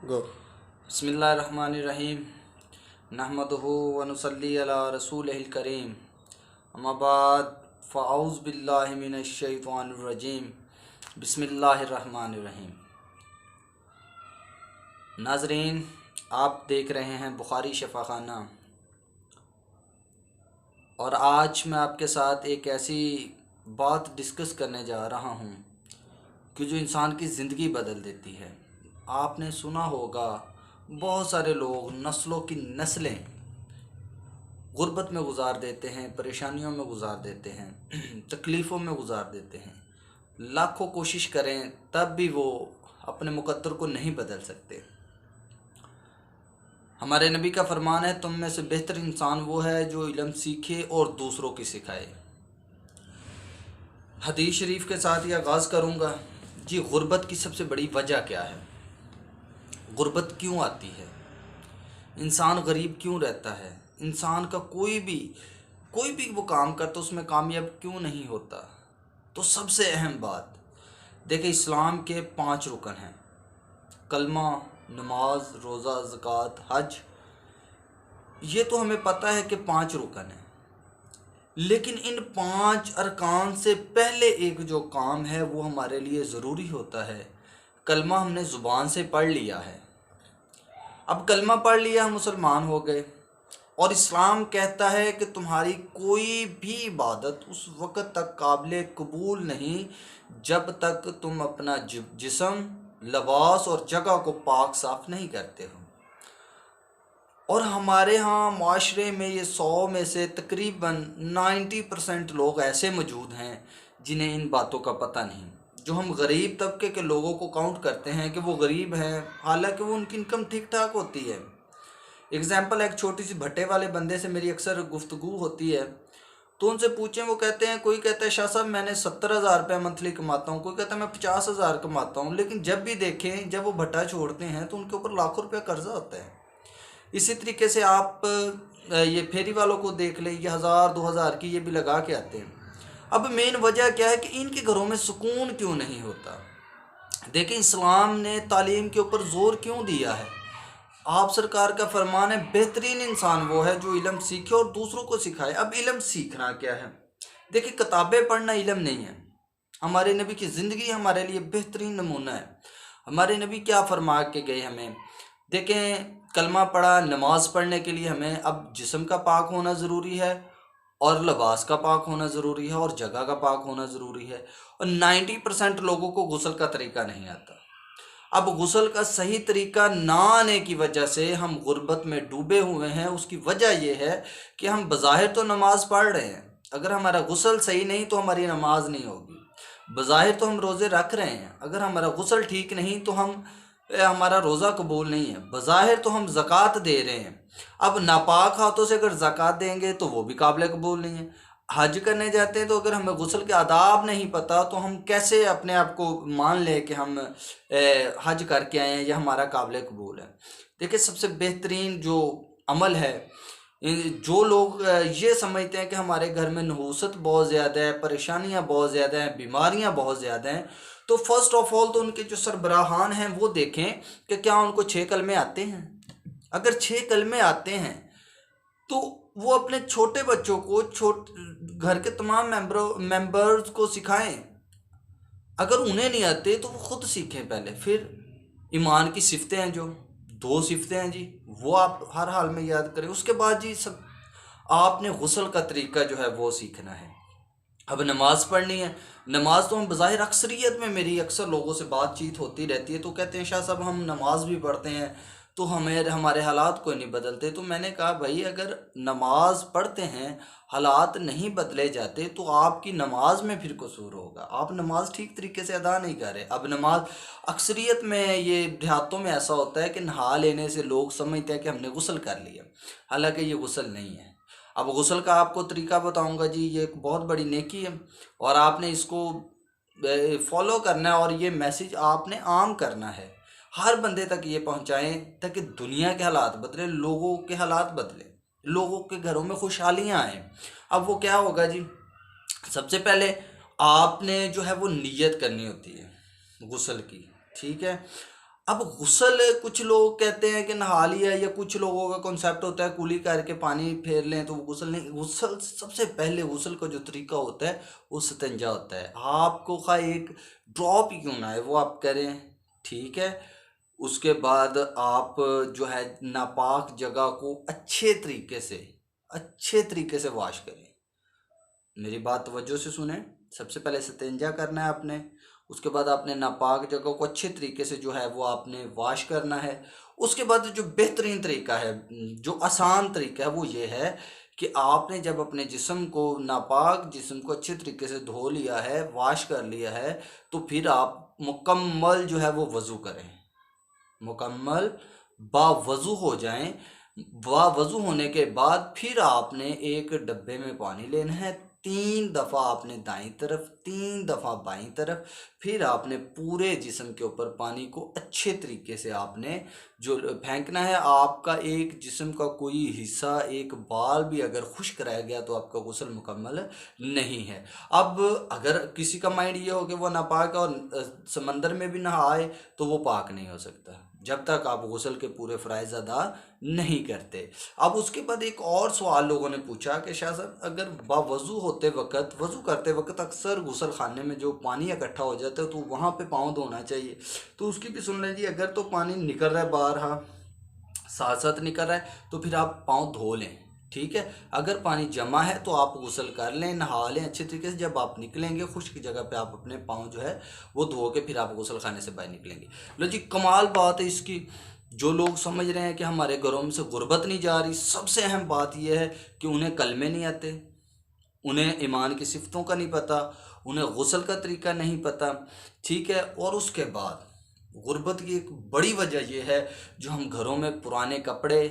गो। बिस्मिल्लाहिर्रहमानिर्रहीम नहमदुहु व नुसल्ली अला रसूलिहिल करीम अम्मा बाद फ़अऊज़ु बिल्लाहि मिनश शैतानिर रजीम बिस्मिल्लाहिर्रहमानिर्रहीम। नाज़रीन, आप देख रहे हैं बुखारी शफ़ाखाना और आज मैं आपके साथ एक ऐसी बात डिस्कस करने जा रहा हूँ कि जो इंसान की ज़िंदगी बदल देती है। आपने सुना होगा बहुत सारे लोग नस्लों की नस्लें गुर्बत में गुजार देते हैं, परेशानियों में गुजार देते हैं, तकलीफ़ों में गुजार देते हैं। लाखों कोशिश करें तब भी वो अपने मुकद्दर को नहीं बदल सकते। हमारे नबी का फरमान है, तुम में से बेहतर इंसान वो है जो इल्म सीखे और दूसरों की सिखाए। हदीस शरीफ के साथ ये आगाज़ करूँगा। जी, गुर्बत की सबसे बड़ी वजह क्या है? गुर्बत क्यों आती है? इंसान गरीब क्यों रहता है? इंसान का कोई भी वो काम करता उसमें कामयाब क्यों नहीं होता? तो सबसे अहम बात देखिए, इस्लाम के 5 रुकन हैं: कलमा, नमाज, रोज़ा, ज़कात, हज। ये तो हमें पता है कि 5 रुकन हैं, लेकिन इन 5 अरकान से पहले एक जो काम है वो हमारे लिए ज़रूरी होता है। कलमा हमने ज़ुबान से पढ़ लिया है, अब कलमा पढ़ लिया, हम मुसलमान हो गए। और इस्लाम कहता है कि तुम्हारी कोई भी इबादत उस वक़्त तक काबिल कबूल नहीं जब तक तुम अपना जिस्म, लिबास और जगह को पाक साफ नहीं करते हो। और हमारे यहाँ माशरे में ये 100 में से तकरीबन 90% लोग ऐसे मौजूद हैं जिन्हें इन बातों का पता नहीं। जो हम गरीब तबके के लोगों को काउंट करते हैं कि वो गरीब हैं, हालांकि वो उनकी इनकम ठीक ठाक होती है। एग्ज़ाम्पल, एक छोटी सी भट्टे वाले बंदे से मेरी अक्सर गुफ्तगू होती है, तो उनसे पूछें, वो कहते हैं, कोई कहता है शाह साहब मैंने 70,000 रुपये मंथली कमाता हूँ, कोई कहता है मैं 50,000 कमाता हूँ। लेकिन जब भी देखें, जब वो भट्टा छोड़ते हैं तो उनके ऊपर लाखों रुपया कर्जा होता है। इसी तरीके से आप ये फेरी वालों को देख लें, ये 1,000 2,000 की ये भी लगा के आते हैं। अब मेन वजह क्या है कि इनके घरों में सुकून क्यों नहीं होता? देखिए, इस्लाम ने तालीम के ऊपर ज़ोर क्यों दिया है? आप सरकार का फरमान है, बेहतरीन इंसान वो है जो इल्म सीखे और दूसरों को सिखाए। अब इल्म सीखना क्या है? देखिए, किताबें पढ़ना इल्म नहीं है। हमारे नबी की ज़िंदगी हमारे लिए बेहतरीन नमूना है। हमारे नबी क्या फरमा के गए हमें? देखें, कलमा पढ़ा, नमाज पढ़ने के लिए हमें अब जिस्म का पाक होना ज़रूरी है और लिबास का पाक होना ज़रूरी है और जगह का पाक होना ज़रूरी है। और 90% लोगों को गुस्ल का तरीका नहीं आता। अब गुस्ल का सही तरीका ना आने की वजह से हम गुर्बत में डूबे हुए हैं। उसकी वजह यह है कि हम बज़ाहिर तो नमाज़ पढ़ रहे हैं, अगर हमारा गुस्ल सही नहीं तो हमारी नमाज नहीं होगी। बज़ाहिर तो हम रोज़े रख रहे हैं, अगर हमारा गुस्ल ठीक नहीं तो हमारा रोज़ा कबूल नहीं है। बज़ाहिर तो हम ज़कात दे रहे हैं, अब नापाक हाथों से अगर ज़कात देंगे तो वो भी काबिल कबूल नहीं है। हज करने जाते हैं तो अगर हमें गुस्ल के आदाब नहीं पता तो हम कैसे अपने आप को मान लें कि हम हज करके आए हैं या हमारा काबिल कबूल है? देखिए, सबसे बेहतरीन जो अमल है, जो लोग ये समझते हैं कि हमारे घर में नहूसत बहुत ज़्यादा है, परेशानियां बहुत ज़्यादा हैं, बीमारियां बहुत ज़्यादा हैं, तो फर्स्ट ऑफ ऑल तो उनके जो सरबराहान हैं वो देखें कि क्या उनको 6 कलमे आते हैं। अगर 6 कलमे आते हैं तो वो अपने छोटे बच्चों को घर के तमाम मेंबर्स को सिखाएं। अगर उन्हें नहीं आते तो वो खुद सीखें पहले। फिर ईमान की सिफतें हैं, जो 2 सिफतें हैं जी, वो आप हर हाल में याद करें। उसके बाद जी सब आपने गुस्ल का तरीका जो है वो सीखना है। अब नमाज़ पढ़नी है, नमाज तो हम बज़ाहिर अक्सरियत में मेरी अक्सर लोगों से बातचीत होती रहती है तो कहते हैं शाह साहब हम नमाज भी पढ़ते हैं तो हमारे हालात कोई नहीं बदलते। तो मैंने कहा भाई, अगर नमाज पढ़ते हैं हालात नहीं बदले जाते तो आपकी नमाज में फिर कसूर होगा, आप नमाज ठीक तरीके से अदा नहीं कर रहे। अब नमाज अक्सरियत में ये देहातों में ऐसा होता है कि नहा लेने से लोग समझते हैं कि हमने गुस्ल कर लिया, हालांकि ये गुस्ल नहीं है। अब गुस्ल का आपको तरीका बताऊंगा जी, ये एक बहुत बड़ी नेकी है और आपने इसको फॉलो करना है और ये मैसेज आपने आम करना है, हर बंदे तक ये पहुंचाएं ताकि दुनिया के हालात बदले, लोगों के हालात बदले, लोगों के घरों में खुशहालियाँ आएँ। अब वो क्या होगा जी, सबसे पहले आपने जो है वो नियत करनी होती है गुस्ल की, ठीक है। अब गुसल कुछ लोग कहते हैं कि नहा लिया, या कुछ लोगों का कॉन्सेप्ट होता है कुली करके पानी फेर लें तो वो गुसल नहीं। गुसल सबसे पहले गुसल का जो तरीका होता है वो सतंजा होता है। आपको खा एक ड्रॉप ही क्यों ना है वो आप करें, ठीक है। उसके बाद आप जो है नापाक जगह को अच्छे तरीके से वॉश करें। मेरी बात तवज्जो से सुने। सबसे पहले सतंजा करना है आपने, उसके बाद आपने नापाक जगह को अच्छे तरीके से जो है वो आपने वॉश करना है। उसके बाद जो बेहतरीन तरीका है, जो आसान तरीका है, वो ये है कि आपने जब अपने जिस्म को, नापाक जिस्म को अच्छे तरीके से धो लिया है, वॉश कर लिया है, तो फिर आप मुकम्मल जो है वो वज़ू करें। मुकम्मल बावज़ू हो जाएं। बावज़ू होने के बाद फिर आपने एक डब्बे में पानी लेना है, 3 दफ़ा आपने दाईं तरफ, 3 दफ़ा बाईं तरफ, फिर आपने पूरे जिस्म के ऊपर पानी को अच्छे तरीके से आपने जो फेंकना है। आपका एक जिस्म का कोई हिस्सा, एक बाल भी अगर खुश्क रह गया तो आपका गुस्ल मुकम्मल नहीं है। अब अगर किसी का माइंड ये हो कि वो नापाक है और समंदर में भी नहाए तो वो पाक नहीं हो सकता जब तक आप गुस्ल के पूरे फ़राइज़ अदा नहीं करते। अब उसके बाद एक और सवाल लोगों ने पूछा कि शाह साहब, अगर बावज़ू होते वक्त, वज़ू करते वक्त अक्सर गुस्ल खाने में जो पानी इकट्ठा हो जाता है तो वहाँ पे पाँव धोना चाहिए, तो उसकी भी सुन लें जी। अगर तो पानी निकल रहा है बाहर, हाँ साथ साथ निकल रहा है, तो फिर आप पाँव धो लें, ठीक है। अगर पानी जमा है तो आप गुस्ल कर लें, नहा लें अच्छे तरीके से। जब आप निकलेंगे खुश्क जगह पे आप अपने पाँव जो है वो धो के फिर आप गुस्ल खाने से बाहर निकलेंगे। लो जी, कमाल बात है इसकी। जो लोग समझ रहे हैं कि हमारे घरों में से गुर्बत नहीं जा रही, सबसे अहम बात यह है कि उन्हें कलमे नहीं आते, उन्हें ईमान की सिफ़तों का नहीं पता, उन्हें गुस्ल का तरीका नहीं पता, ठीक है। और उसके बाद गुर्बत की एक बड़ी वजह यह है, जो हम घरों में पुराने कपड़े,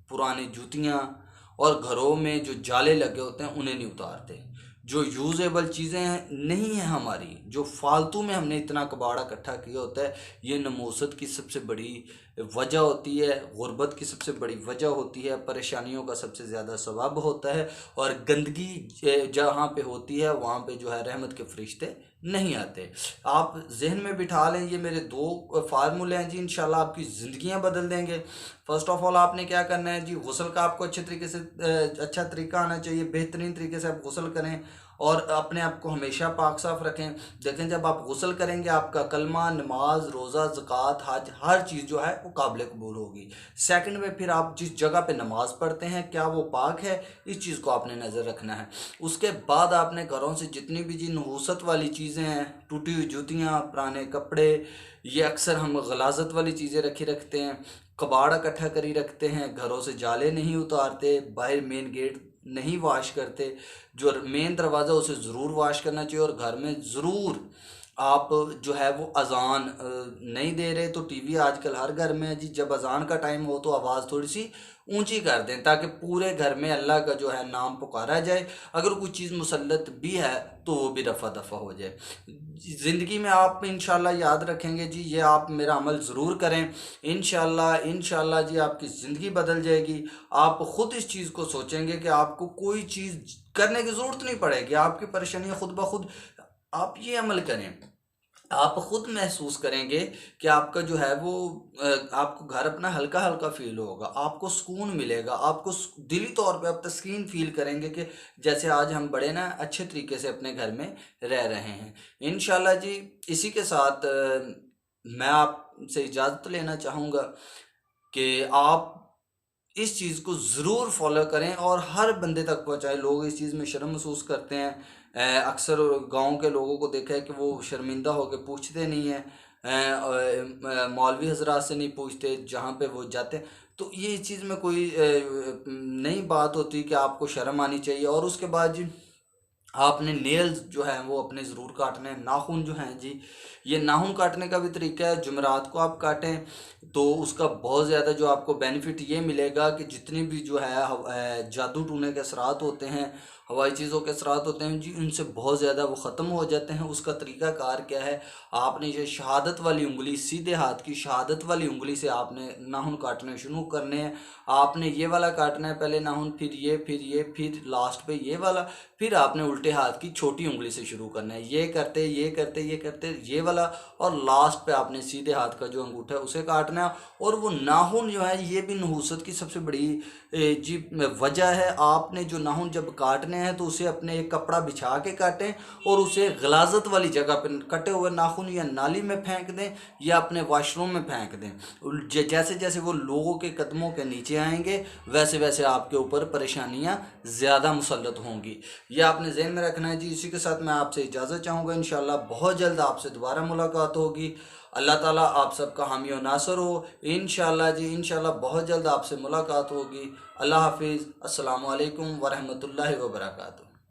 पुरानी जूतियाँ और घरों में जो जाले लगे होते हैं उन्हें नहीं उतारते। जो यूज़ेबल चीज़ें हैं नहीं हैं हमारी, जो फालतू में हमने इतना कबाड़ा इकट्ठा किया होता है, ये नमूसत की सबसे बड़ी वजह होती है, गुर्बत की सबसे बड़ी वजह होती है, परेशानियों का सबसे ज़्यादा सबब होता है। और गंदगी जहाँ पे होती है वहाँ पे जो है रहमत के फरिश्ते नहीं आते। आप जहन में बिठा लें, ये मेरे 2 फार्मूले हैं जी, इंशाल्लाह आपकी ज़िंदगियां बदल देंगे। फ़र्स्ट ऑफ ऑल आपने क्या करना है जी, गुस्ल का आपको अच्छे तरीके से अच्छा तरीका आना चाहिए, बेहतरीन तरीके से आप गुस्ल करें और अपने आप को हमेशा पाक साफ रखें। देखें, जब आप गुस्ल करेंगे आपका कलमा, नमाज, रोज़ा, ज़कात, हज, हर चीज़ जो है वो काबिल कबूल होगी। सेकंड में फिर आप जिस जगह पे नमाज पढ़ते हैं क्या वो पाक है, इस चीज़ को आपने नज़र रखना है। उसके बाद आपने घरों से जितनी भी जी नहूसत वाली चीज़ें हैं, टूटी हुई जूतियाँ, पुराने कपड़े, ये अक्सर हम गलाजत वाली चीज़ें रखते हैं, कबाड़ इकट्ठा करी रखते हैं, घरों से जाले नहीं उतारते, बाहर मेन गेट नहीं वाश करते, जो मेन दरवाज़ा उसे ज़रूर वाश करना चाहिए। और घर में ज़रूर आप जो है वो अज़ान नहीं दे रहे तो टीवी आजकल हर घर में है जी, जब अज़ान का टाइम हो तो आवाज़ थोड़ी सी ऊंची कर दें ताकि पूरे घर में अल्लाह का जो है नाम पुकारा जाए। अगर कोई चीज़ मुसल्लत भी है तो वो भी रफ़ा दफ़ा हो जाए। ज़िंदगी में आप इंशाल्लाह याद रखेंगे जी, ये आप मेरा अमल ज़रूर करें, इंशाल्लाह जी आपकी ज़िंदगी बदल जाएगी। आप ख़ुद इस चीज़ को सोचेंगे कि आपको कोई चीज़ करने की ज़रूरत नहीं पड़ेगी, आपकी परेशानियाँ खुद ब खुद। आप ये अमल करें, आप खुद महसूस करेंगे कि आपका जो है वो आपको घर अपना हल्का हल्का फील होगा, आपको सुकून मिलेगा, आपको दिली तौर पे आप तस्कीन फील करेंगे कि जैसे आज हम बड़े ना अच्छे तरीके से अपने घर में रह रहे हैं। इंशाल्लाह जी, इसी के साथ मैं आपसे इजाज़त लेना चाहूँगा कि आप इस चीज़ को ज़रूर फॉलो करें और हर बंदे तक पहुंचाएं। लोग इस चीज़ में शर्म महसूस करते हैं। अक्सर गांव के लोगों को देखा है कि वो शर्मिंदा होकर पूछते नहीं हैं, मौलवी हजरात से नहीं पूछते जहाँ पे वो जाते हैं। तो ये इस चीज़ में कोई नई बात होती कि आपको शर्म आनी चाहिए। और उसके बाद जी, आपने नेल्स जो हैं वो अपने ज़रूर काटने हैं। नाखून जो हैं जी, ये नाखून काटने का भी तरीका है, जुमेरात को आप काटें तो उसका बहुत ज़्यादा जो आपको बेनिफिट ये मिलेगा कि जितनी भी जो है जादू टूने के असरात होते हैं, हवाई चीज़ों के असरात होते हैं जी, उनसे बहुत ज़्यादा वो ख़त्म हो जाते हैं। उसका तरीका कार क्या है, आपने ये शहादत वाली उंगली, सीधे हाथ की शहादत वाली उंगली से आपने नाखून काटने शुरू करने हैं। आपने ये वाला काटना है पहले नाखून, फिर ये, फिर लास्ट पे ये वाला, फिर आपने उल्टा उल्टे हाथ की छोटी उंगली से शुरू करना है। ये करते ये करते ये करते ये वाला, और लास्ट पे आपने सीधे हाथ का जो अंगूठा है उसे काटना है। और वो नाखून जो है ये भी नहुसत की सबसे बड़ी जी वजह है। आपने जो नाखून जब काटने हैं तो उसे अपने एक कपड़ा बिछा के काटें, और उसे गलाजत वाली जगह पर कटे हुए नाखून या नाली में फेंक दें या अपने वॉशरूम में फेंक दें। जैसे जैसे वो लोगों के कदमों के नीचे आएंगे वैसे वैसे आपके ऊपर परेशानियां ज़्यादा मुसल्लत होंगी। यह आपने ज़हन में रखना है जी। इसी के साथ मैं आपसे इजाज़त चाहूँगा। इंशाल्लाह बहुत जल्द आपसे दोबारा मुलाकात होगी। अल्लाह ताला आप सबका हामी और नासर हो। इंशाल्लाह जी, इंशाल्लाह बहुत जल्द आपसे मुलाकात होगी। अल्लाह हाफिज़। अस्सलामु अलैकुम वरहमतुल्लाहि वबरकातुहू।